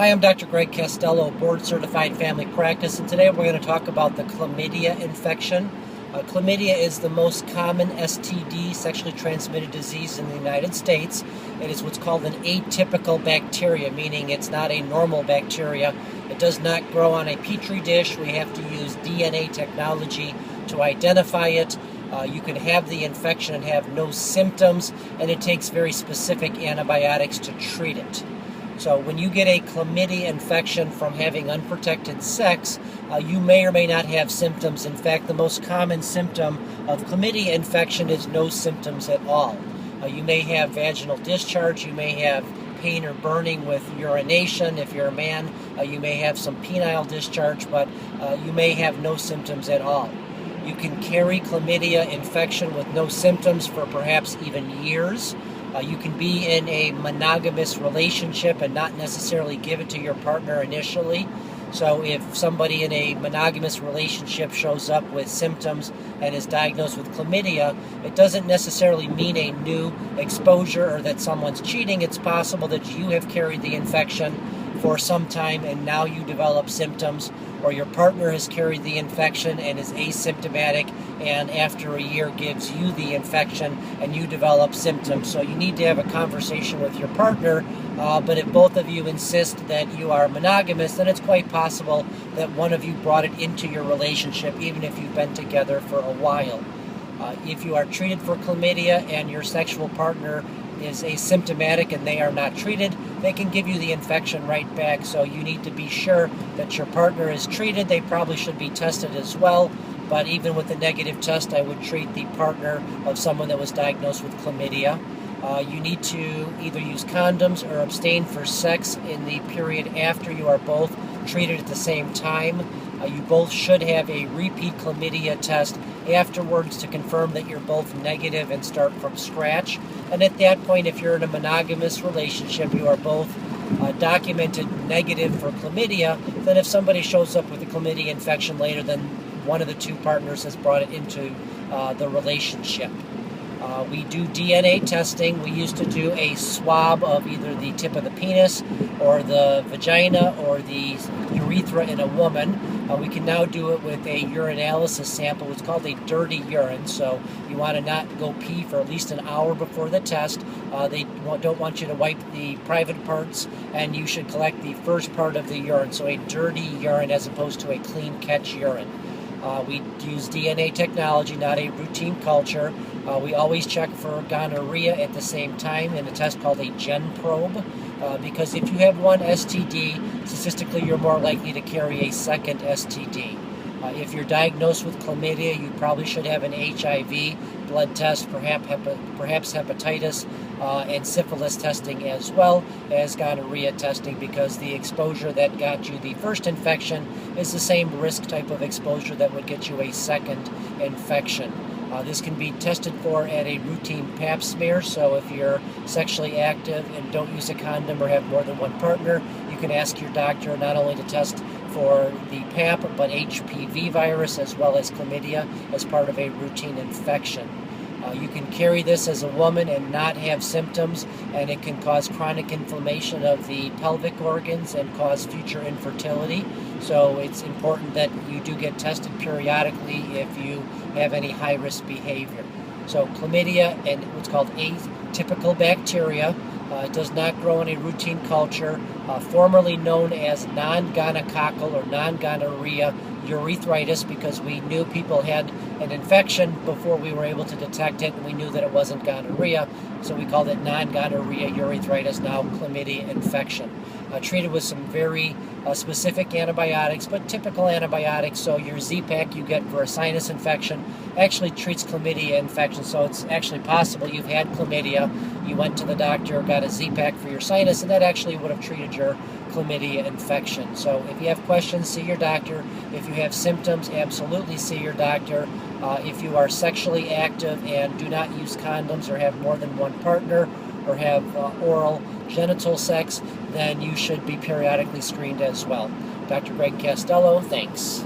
Hi, I'm Dr. Greg Castello, board-certified family practice, and today we're going to talk about the chlamydia infection. Chlamydia is the most common STD, sexually transmitted disease in the United States. It is what's called an atypical bacteria, meaning it's not a normal bacteria. It does not grow on a petri dish. We have to use DNA technology to identify it. You can have the infection and have no symptoms, and it takes very specific antibiotics to treat it. So when you get a chlamydia infection from having unprotected sex, you may or may not have symptoms. In fact, the most common symptom of chlamydia infection is no symptoms at all. You may have vaginal discharge, you may have pain or burning with urination. If you're a man, you may have some penile discharge, but you may have no symptoms at all. You can carry chlamydia infection with no symptoms for perhaps even years. You can be in a monogamous relationship and not necessarily give it to your partner initially. So if somebody in a monogamous relationship shows up with symptoms and is diagnosed with chlamydia, it doesn't necessarily mean a new exposure or that someone's cheating. It's possible that you have carried the infection for some time and now you develop symptoms, or your partner has carried the infection and is asymptomatic and after a year gives you the infection and you develop symptoms. So you need to have a conversation with your partner, but if both of you insist that you are monogamous, then it's quite possible that one of you brought it into your relationship, even if you've been together for a while. If you are treated for chlamydia and your sexual partner is asymptomatic and they are not treated, they can give you the infection right back. So you need to be sure that your partner is treated. They probably should be tested as well, but even with a negative test, I would treat the partner of someone that was diagnosed with chlamydia. You need to either use condoms or abstain for sex in the period after you are both treated at the same time. You both should have a repeat chlamydia test afterwards to confirm that you're both negative and start from scratch. And at that point, if you're in a monogamous relationship, you are both documented negative for chlamydia, then if somebody shows up with a chlamydia infection later, then one of the two partners has brought it into the relationship. We do DNA testing. We used to do a swab of either the tip of the penis or the vagina or the urethra in a woman. We can now do it with a urinalysis sample. It's called a dirty urine, so you want to not go pee for at least an hour before the test. They don't want you to wipe the private parts, and you should collect the first part of the urine, so a dirty urine as opposed to a clean catch urine. We use DNA technology, not a routine culture. We always check for gonorrhea at the same time in a test called a gen probe, because if you have one STD, statistically you're more likely to carry a second STD. If you're diagnosed with chlamydia, you probably should have an HIV blood test, perhaps hepatitis and syphilis testing, as well as gonorrhea testing, because the exposure that got you the first infection is the same risk type of exposure that would get you a second infection. This can be tested for at a routine pap smear, so if you're sexually active and don't use a condom or have more than one partner, you can ask your doctor not only to test for the pap, but HPV virus as well as chlamydia as part of a routine infection. You can carry this as a woman and not have symptoms, and it can cause chronic inflammation of the pelvic organs and cause future infertility. So it's important that you do get tested periodically if you have any high-risk behavior. So chlamydia and what's called atypical bacteria does not grow in a routine culture, formerly known as non-gonococcal or non-gonorrhea urethritis, because we knew people had an infection before we were able to detect it, and we knew that it wasn't gonorrhea, so we called it non-gonorrhea urethritis, now chlamydia infection. Treated with some very specific antibiotics, but typical antibiotics. So your Z-Pak you get for a sinus infection actually treats chlamydia infection. So it's actually possible you've had chlamydia, you went to the doctor, got a Z-Pak for your sinus, and that actually would have treated your chlamydia infection. So if you have questions, see your doctor. If you have symptoms, absolutely see your doctor. If you are sexually active and do not use condoms or have more than one partner or have oral genital sex, then you should be periodically screened as well. Dr. Greg Castello, thanks.